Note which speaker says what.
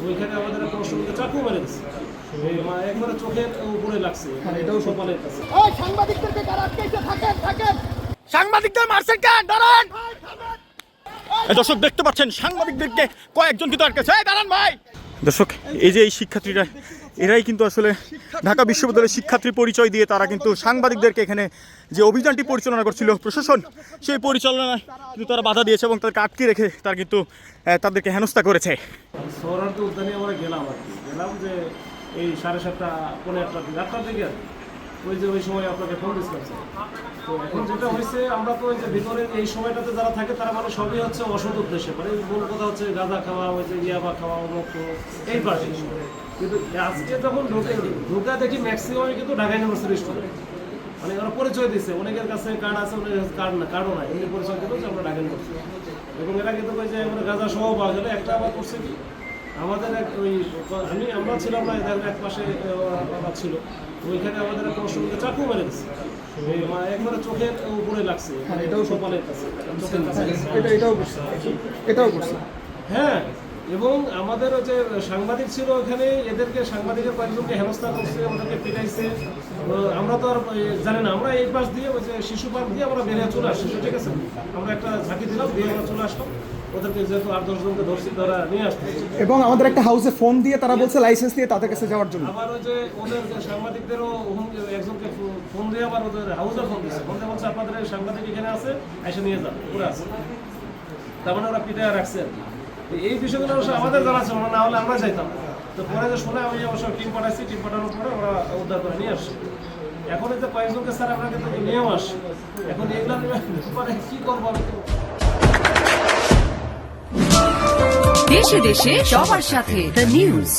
Speaker 1: ওইখানে আমাদের একটা অসুবিধা চাকু মেরে দিচ্ছে একবারে চোখের উপরে লাগছে, এটাও সকালের কাছে।
Speaker 2: সাংবাদিকদেরকে কারা আটকাইছে? থাকেন সাংবাদিকদের মারছেন কেন? দাঁড়ান।
Speaker 3: দর্শক দেখতে পাচ্ছেন সাংবাদিকদেরকে কয়েকজন কিন্তু আটকেছে। দাঁড়ান ভাই। দর্শক এই যে এই শিক্ষার্থীরা এরাই কিন্তু আসলে ঢাকা বিশ্ববিদ্যালয়ের শিক্ষার্থী পরিচয় দিয়ে তারা কিন্তু সাংবাদিকদেরকে এখানে যে অভিযানটি পরিচালনা করছিল প্রশাসন, সেই পরিচালনায় কিন্তু তারা বাধা দিয়েছে এবং তাদেরকে আটকে রেখে তারা কিন্তু তাদেরকে হেনস্থা করেছে।
Speaker 1: শহরার্থী উদ্যানে আমরা গেলাম আর কি, গেলাম যে এই 7:30 পৌনে 8টার দিকে, 8টার দিকে আর ওই যে ওই সময় আপনাকে ফোন দিচ্ছিলাম। তো এখন যেটা হয়েছে, আমরা তো ওই যে ভিতরে এই সময়টাতে যারা থাকে তারা মানে সবই হচ্ছে অসৎ উদ্দেশ্যে, মানে মূল কথা হচ্ছে গাঁজা খাওয়া, ওই যে ইয়াবা খাওয়া, মুক্ত এই পার্টি। কিন্তু আজকে যখন ঢোকা দেখি ম্যাক্সিমামই কিন্তু ঢাকা ইউনিভার্সিটির স্টুডেন্ট, মানে ওরা পরিচয় দিচ্ছে, অনেকের কাছে কার্ড আছে, অনেকের কার্ডও নাই, এমনি পরিচয় দিল যে আমরা ঢাকা ইউনিভার্সিটি। এবং এরা কিন্তু ওই যে আমরা গাঁজা সহ পাওয়া গেলে একটা আবার করছে কি, আমাদের এক ওই আমরা ছিলাম না, এদের এক পাশে আবার ছিল, ওইখানে আমাদের একটা অসুবিধা চাকু মেরে দিচ্ছে একবারে চোখের উপরে লাগছে, এটাও সকালের কাছে, চোখের কাছে।
Speaker 2: এটাও করছে।
Speaker 1: হ্যাঁ, এবং আমাদের যে সাংবাদিক ছিল ওখানে, এদেরকে সাংবাদিকের কয়েকজনকে হেনস্থা করছে, ওদেরকে পিটাইছে। আমরা তো আর জানি না, আমরা এই পাশ দিয়ে ওই যে শিশু পার্ক দিয়ে আমরা বেরিয়ে চলে আসছি, ঠিক আছে, আমরা একটা ঝাঁকি দিলাম, দিয়ে আমরা চলে আসলাম। ওদেরকে যেহেতু 8-10 জনকে ধরছি, তারা নিয়ে আসতে।
Speaker 2: এবং আমাদের একটা হাউসে ফোন দিয়ে তারা বলছে লাইসেন্স দিয়ে তাদের কাছে যাওয়ার জন্য।
Speaker 1: আবার ওই যে ওদের সাংবাদিকদেরও একজনকে ফোন দিয়ে আবার ওদের হাউসে ফোন দিচ্ছে, ফোন দিয়ে বলছে আপনাদের সাংবাদিক এখানে আছে, এসে নিয়ে যান, পুরো আছে। তার মানে ওরা পিটায় রাখছে আর কি। এই বিষয়গুলো অবশ্য আমাদের জানা ছিল না, হলে আমরা যাইতাম। তো পরে যে শুনে আমি অবশ্য টিম পাঠাইছি, টিম পাঠানোর পরে ওরা উদ্ধার করে নিয়ে আসছে। এখন এই যে কয়েকজনকে স্যার আমরা কিন্তু নিয়েও আসি, এখন এগুলো পরে কি করবো আমি তো।
Speaker 4: দেশে দেশে সবার সাথে দ্য নিউজ।